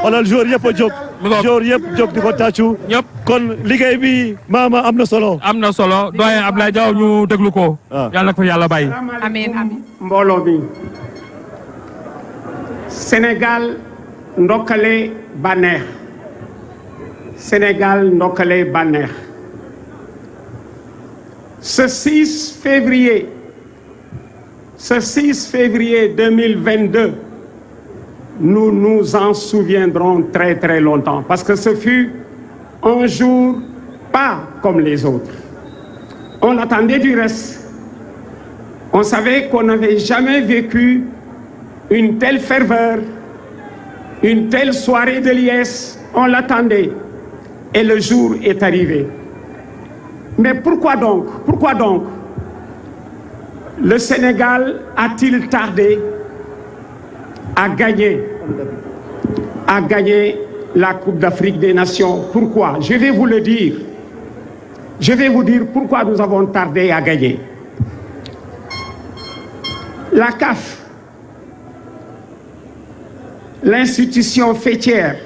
xoolal joueur yëpp a jóg. joueur yëpp jóg di ko tàccu. ñëpp kon liggéey bi maama am na solo. am na solo doyen Abdoulaye Diaw ñu déglu ko. yàlla na ko yàlla bàyyi. amiin amiin. mbooloo mi Sénégal ndokkale bànneex Sénégal ndokkale bànneex ce 6 février 2022 nous nous en souviendrons très très longtemps parce que ce fut un jour pas comme les autres. On attendait du reste. On savait qu'on n'avait jamais vécu une telle ferveur, une telle soirée de liesse. On l'attendait et le jour est arrivé. Mais pourquoi donc le Sénégal a-t-il tardé à gagner la Coupe d'Afrique des Nations? Pourquoi? Je vais vous le dire. Je vais vous dire pourquoi nous avons tardé à gagner. La CAF, l'institution faîtière,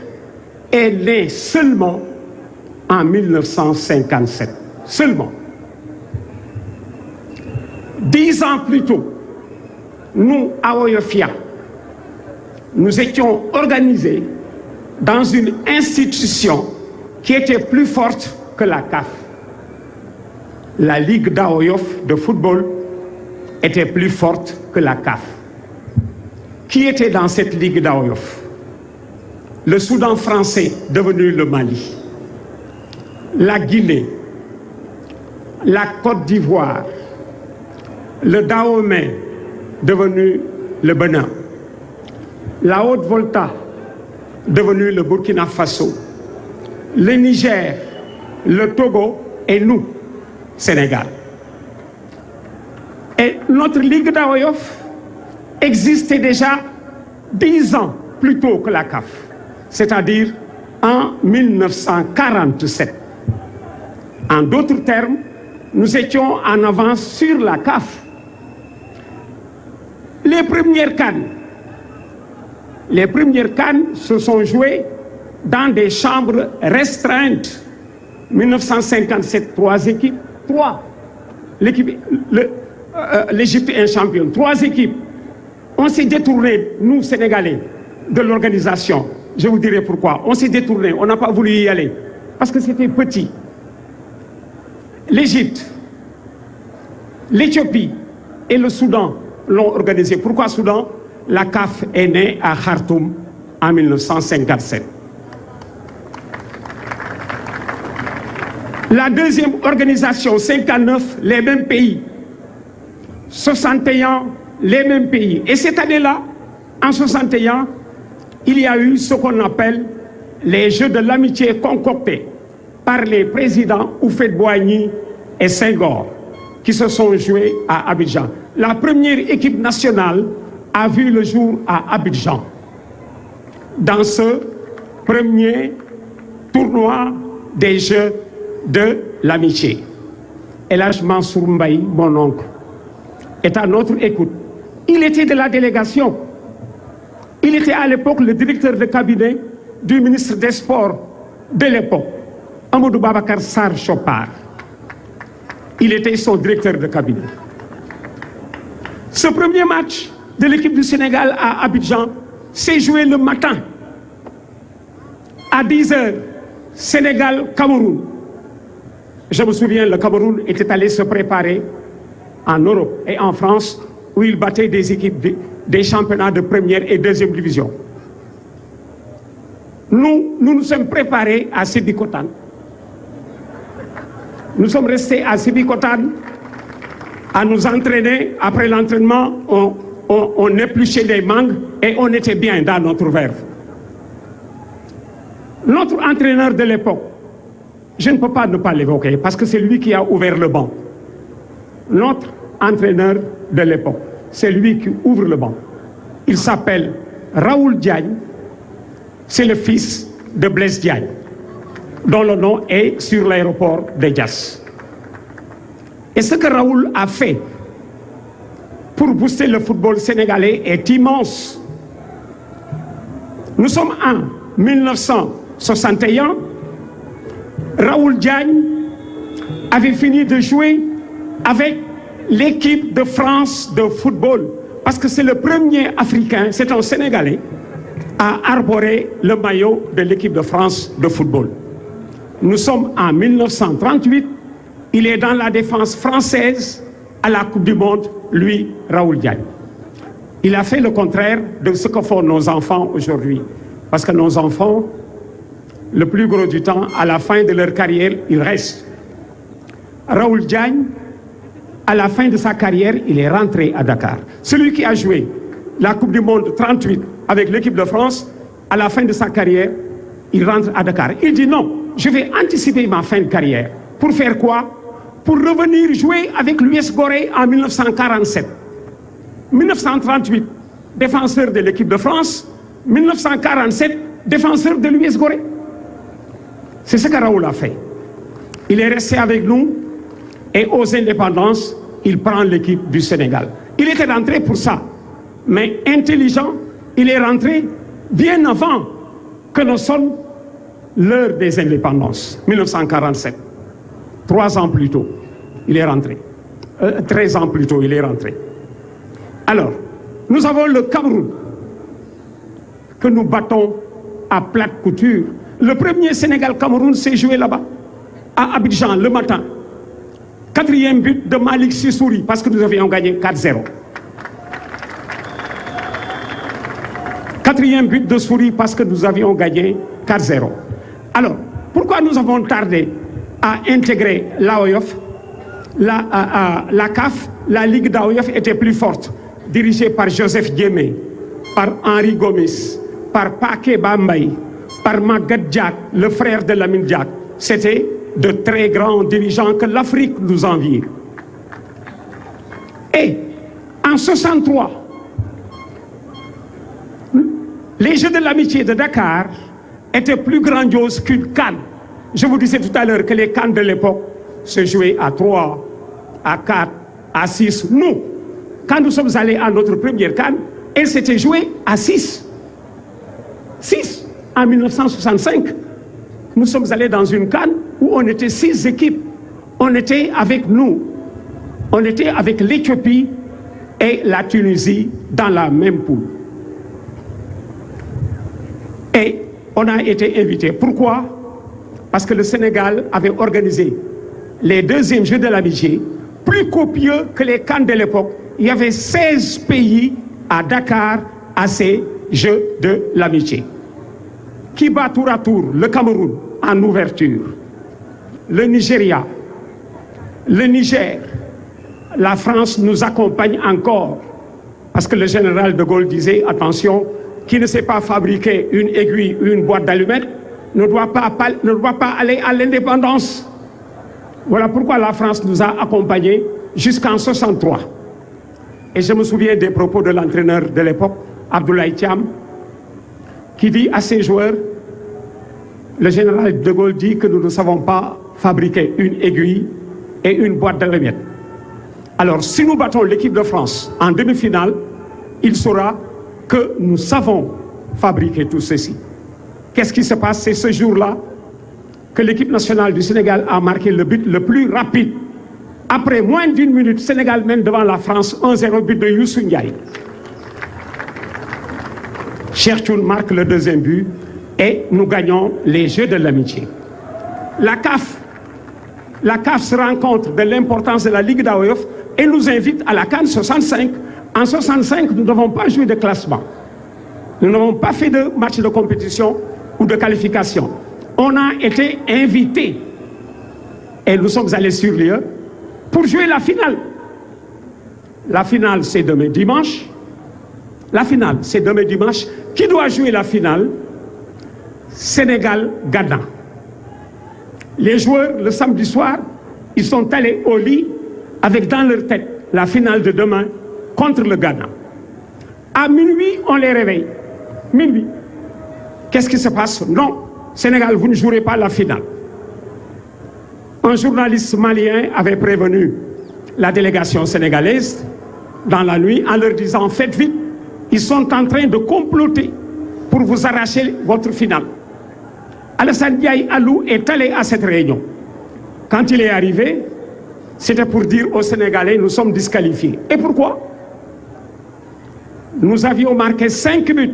est née seulement en 1957. Seulement. 10 ans plus tôt, nous, à Oyofia, nous étions organisés dans une institution qui était plus forte que la CAF. La Ligue d'Aoyof de football était plus forte que la CAF. Qui était dans cette Ligue d'Aoyof? Le Soudan français, devenu le Mali, la Guinée, la Côte d'Ivoire, le Dahomey, devenu le Bénin, la Haute-Volta, devenu le Burkina Faso, le Niger, le Togo et nous, Sénégal. Et notre Ligue d'Aoyof existait déjà 10 ans plus tôt que la CAF, c'est-à-dire en 1947. En d'autres termes, nous étions en avance sur la CAF. Les premières CAN se sont jouées dans des chambres restreintes. 1957, 3 équipes, 3. L'Égypte est championne, 3 équipes. On s'est détourné, nous Sénégalais, de l'organisation. Je vous dirai pourquoi. On s'est détourné, on n'a pas voulu y aller. Parce que c'était petit. L'Égypte, l'Éthiopie et le Soudan l'ont organisé. Pourquoi Soudan? La CAF est née à Khartoum en 1957. La deuxième organisation, 59, les mêmes pays. 61, les mêmes pays. Et cette année-là, en 61, il y a eu ce qu'on appelle les Jeux de l'amitié concoctés par les présidents Houphouët-Boigny et Senghor, qui se sont joués à Abidjan. La première équipe nationale a vu le jour à Abidjan. Dans ce premier tournoi des Jeux de l'amitié. El Hadj Mansour Mbaye, mon oncle, est à notre écoute. Il était de la délégation. Il était à l'époque le directeur de cabinet du ministre des Sports de l'époque, Amadou Babacar Sarr Chopard. Il était son directeur de cabinet. Ce premier match de l'équipe du Sénégal à Abidjan s'est joué le matin. À 10h, Sénégal-Cameroun. Je me souviens, le Cameroun était allé se préparer en Europe et en France, où il battait des équipes des championnats de première et deuxième division. Nous nous sommes préparés à Sébikotane. Nous sommes restés à Sébikotane à nous entraîner. Après l'entraînement, on épluchait des mangues et on était bien dans notre verve. Notre entraîneur de l'époque, je ne peux pas ne pas l'évoquer parce que c'est lui qui a ouvert le banc. Notre entraîneur de l'époque, c'est lui qui ouvre le banc. Il s'appelle Raoul Diagne, c'est le fils de Blaise Diagne, dont le nom est sur l'aéroport de Diass. Et ce que Raoul a fait pour booster le football sénégalais est immense. Nous sommes 1961, Raoul Diagne avait fini de jouer avec l'équipe de France de football. Parce que c'est le premier Africain, c'est un Sénégalais, à arborer le maillot de l'équipe de France de football. Nous sommes en 1938, il est dans la défense française à la Coupe du Monde, lui, Raoul Diagne. Il a fait le contraire de ce que font nos enfants aujourd'hui. Parce que nos enfants, le plus gros du temps, à la fin de leur carrière, ils restent. Raoul Diagne, à la fin de sa carrière, il est rentré à Dakar. Celui qui a joué la Coupe du Monde 38 avec l'équipe de France, à la fin de sa carrière, il rentre à Dakar. Il dit non, je vais anticiper ma fin de carrière. Pour faire quoi? Pour revenir jouer avec l'US Gorée en 1947. 1938, défenseur de l'équipe de France. 1947, défenseur de l'US Gorée. C'est ce que Raoul a fait. Il est resté avec nous et aux indépendances, il prend l'équipe du Sénégal. Il était rentré pour ça, mais intelligent, il est rentré bien avant que ne sonne l'heure des indépendances, 1947. 3 ans plus tôt, il est rentré. 13 ans plus tôt, il est rentré. Alors, nous avons le Cameroun, que nous battons à plate couture. Le premier Sénégal-Cameroun s'est joué là-bas, à Abidjan, le matin. 4e but de Malik Sissouri, parce que nous avions gagné 4-0. 4e but de Souris, parce que nous avions gagné 4-0. Alors, pourquoi nous avons tardé à intégrer l'AOF? La CAF, la Ligue d'AOF était plus forte, dirigée par Joseph Diémé, par Henri Gomis, par Paké Bambay, par Maguette Diak, le frère de Lamine Diak. C'était de très grands dirigeants que l'Afrique nous envie. Et en 63, les Jeux de l'amitié de Dakar étaient plus grandioses qu'une CAN. Je vous disais tout à l'heure que les CAN de l'époque se jouaient à 3, à 4, à 6. Nous, quand nous sommes allés à notre première CAN, elle s'était jouée à 6. 6 en 1965. Nous sommes allés dans une CAN où on était 6 équipes. On était avec nous. On était avec l'Éthiopie et la Tunisie dans la même poule. Et on a été invités. Pourquoi? Parce que le Sénégal avait organisé les 2e Jeux de l'amitié, plus copieux que les CAN de l'époque. Il y avait 16 pays à Dakar à ces Jeux de l'amitié. Qui bat tour à tour le Cameroun en ouverture, le Nigeria, le Niger. La France nous accompagne encore parce que le général de Gaulle disait attention, qui ne sait pas fabriquer une aiguille ou une boîte d'allumettes ne doit pas aller à l'indépendance. Voilà pourquoi la France nous a accompagnés jusqu'en 63. Et je me souviens des propos de l'entraîneur de l'époque, Abdoulaye Thiam, qui dit à ses joueurs, le général de Gaulle dit que nous ne savons pas fabriquer une aiguille et une boîte d'allumettes. Alors, si nous battons l'équipe de France en demi-finale, il saura que nous savons fabriquer tout ceci. Qu'est-ce qui se passe? C'est ce jour-là que l'équipe nationale du Sénégal a marqué le but le plus rapide. Après moins d'1 minute, Sénégal mène devant la France 1-0, but de Youssou Ndiaye. Cherchoun marque le 2e but et nous gagnons les Jeux de l'amitié. La CAF se rend compte de l'importance de la Ligue d'AOF et nous invite à la CAN 65. En 65, nous n'avons pas joué de classement. Nous n'avons pas fait de match de compétition ou de qualification. On a été invités et nous sommes allés sur lieu pour jouer la finale. La finale, c'est demain dimanche. La finale, c'est demain dimanche. Qui doit jouer la finale? Sénégal-Ghana. Les joueurs, le samedi soir, ils sont allés au lit avec dans leur tête la finale de demain contre le Ghana. À minuit, on les réveille. Minuit. Qu'est-ce qui se passe? Non, Sénégal, vous ne jouerez pas la finale. Un journaliste malien avait prévenu la délégation sénégalaise dans la nuit en leur disant « Faites vite, ils sont en train de comploter pour vous arracher votre finale. Alassane Ndiaye Alou est allé à cette réunion. Quand il est arrivé, c'était pour dire aux Sénégalais, nous sommes disqualifiés. Et pourquoi? Nous avions marqué 5 buts,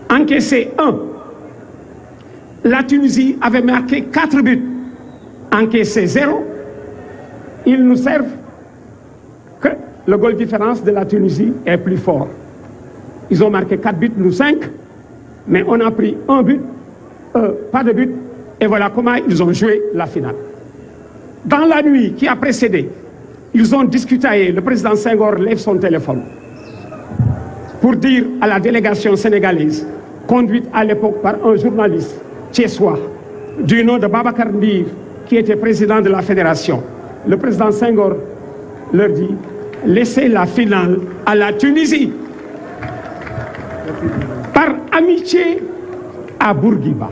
encaissé 1. La Tunisie avait marqué 4 buts, encaissé 0. Ils nous servent que le goal différence de la Tunisie est plus fort. Ils ont marqué 4 buts, nous 5, mais on a pris 1 but, pas de but, et voilà comment ils ont joué la finale. Dans la nuit qui a précédé, ils ont discuté, le président Senghor lève son téléphone pour dire à la délégation sénégalaise, conduite à l'époque par un journaliste thiessois du nom de Babacar Ndir, qui était président de la fédération. Le président Senghor leur dit, laissez la finale à la Tunisie. Par amitié à Bourguiba,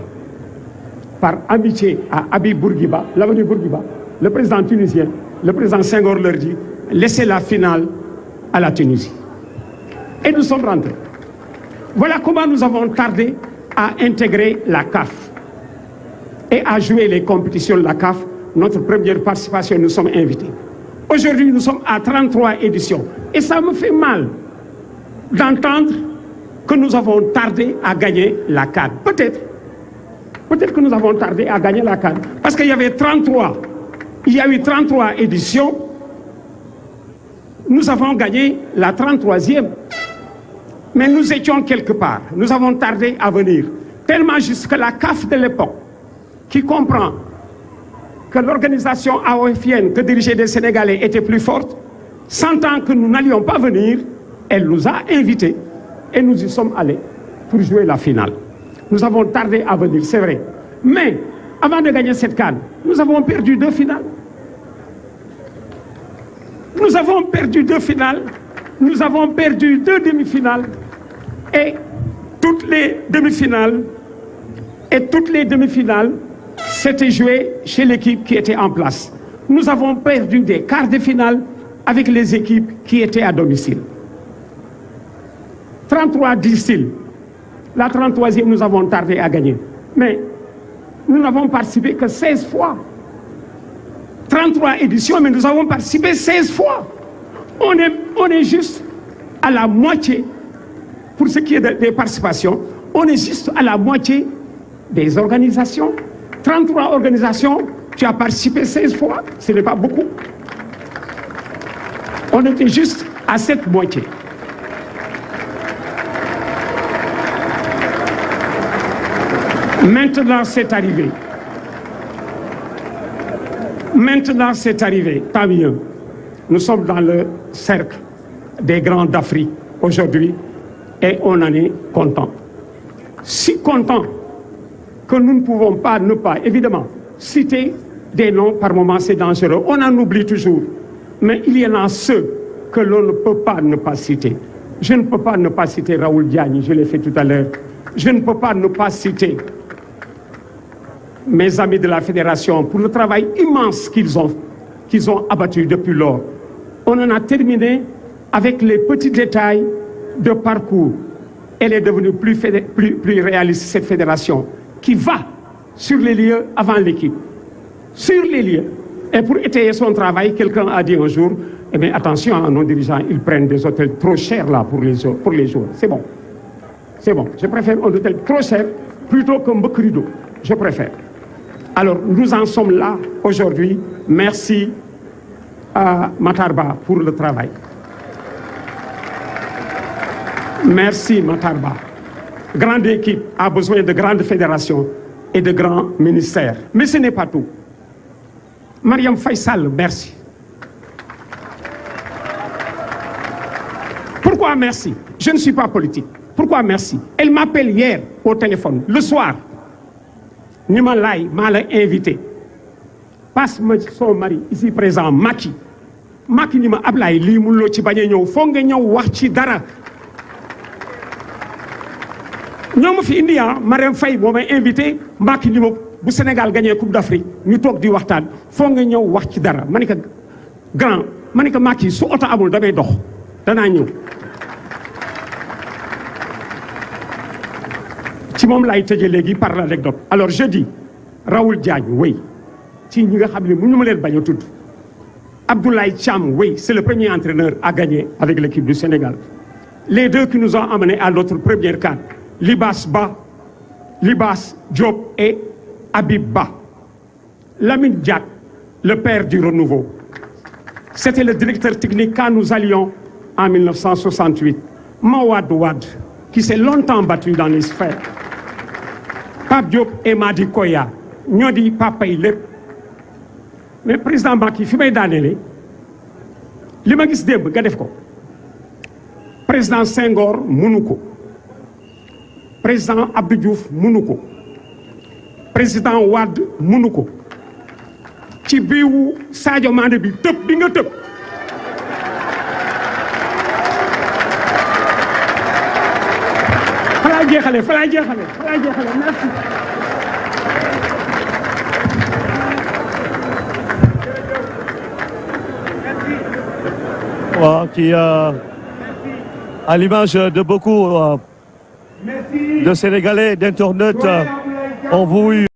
par amitié à Habib Bourguiba, l'avenue Bourguiba, le président tunisien, le président Senghor leur dit, laissez la finale à la Tunisie. Et nous sommes rentrés. Voilà comment nous avons tardé à intégrer la CAF et à jouer les compétitions de la CAF. Notre première participation, nous sommes invités. Aujourd'hui, nous sommes à 33 éditions. Et ça me fait mal d'entendre que nous avons tardé à gagner la CAN. Peut-être que nous avons tardé à gagner la CAN. Parce qu'il y avait 33. Il y a eu 33 éditions. Nous avons gagné la 33e. Mais nous étions quelque part. Nous avons tardé à venir. Tellement juste que la CAF de l'époque, qui comprend que l'organisation AOFienne que dirigeaient des Sénégalais était plus forte, sentant que nous n'allions pas venir, elle nous a invités. Et nous y sommes allés pour jouer la finale. Nous avons tardé à venir, c'est vrai. Mais avant de gagner cette CAN, nous avons perdu 2 finales. Nous avons perdu 2 finales. Nous avons perdu 2 demi-finales. Et toutes les demi-finales, c'était joué chez l'équipe qui était en place. Nous avons perdu des quarts de finale avec les équipes qui étaient à domicile. 33 disent-ils. La 33e, nous avons tardé à gagner. Mais nous n'avons participé que 16 fois. 33 éditions, mais nous avons participé 16 fois. On est juste à la moitié, pour ce qui est des participations, on est juste à la moitié des organisations. 33 organisations, tu as participé 16 fois, ce n'est pas beaucoup. On était juste à cette moitié. Maintenant, c'est arrivé. Maintenant, c'est arrivé. Tant mieux. Nous sommes dans le cercle des grands d'Afrique aujourd'hui et on en est content. Si content que nous ne pouvons pas ne pas, évidemment, citer des noms par moment, c'est dangereux. On en oublie toujours. Mais il y en a ceux que l'on ne peut pas ne pas citer. Je ne peux pas ne pas citer Raoul Diagne, je l'ai fait tout à l'heure. Je ne peux pas ne pas citer mes amis de la fédération pour le travail immense qu'ils ont abattu depuis lors. On en a terminé avec les petits détails de parcours. Elle est devenue plus réaliste, cette fédération, qui va sur les lieux avant l'équipe. Sur les lieux. Et pour étayer son travail, quelqu'un a dit un jour, eh bien attention à nos dirigeants, ils prennent des hôtels trop chers là pour les joueurs. C'est bon. C'est bon. Je préfère un hôtel trop cher plutôt qu'un beau rideau. Je préfère. Alors, nous en sommes là aujourd'hui. Merci à Matarba pour le travail. Merci Matarba. Grande équipe a besoin de grandes fédérations et de grands ministères. Mais ce n'est pas tout. Mariam Faisal, merci. Pourquoi merci? Je ne suis pas politique. Pourquoi merci? Elle m'appelle hier au téléphone, le soir. Nima Lai m'a invité. Passe-moi son mari, ici présent, Maki. Maki Nima Ablaye, li mullo ci bañe ñew fo nga ñew wax ci dara. Ñom fi indi Mariam Faye moo may invité Maki Nima bu Sénégal gagné Coupe d'Afrique ñu tok di waxtaan fo nga ñew wax ci dara. Manika grand, manika Maki su auto amul damay dox. Dana ñew. moom laay tëjee léegi par l'anecdote. Alors je dis Raoul Diagne oui ci ñi nga xam ne mënu ma leen bañ a tudd Abdoulaye Thiam oui c'est le premier entraîneur à gagner avec l'équipe du Sénégal. Les deux qui nous ont amenés à notre première CAN, Libas Diop et Habib Ba. Lamine Diack, le père du renouveau. C'était le directeur technique quand nous allions en 1968. Mawad Wade, qui s'est longtemps battu dans les sphères. Pape Diop et Madi Koya, ñoo di papa yi lépp. Mais président Macky fi may daaneele li ma gis démb nga def ko. Président Senghor mënu ko. Président Abdou Diouf mënu ko. Président Wade mënu ko. ci biiwu Sadio Mané bi tëb bi nga tëb. fa laa jeexale merci. waaw qui à l'image de beaucoup de Sénégalais, d'internautes ont voulu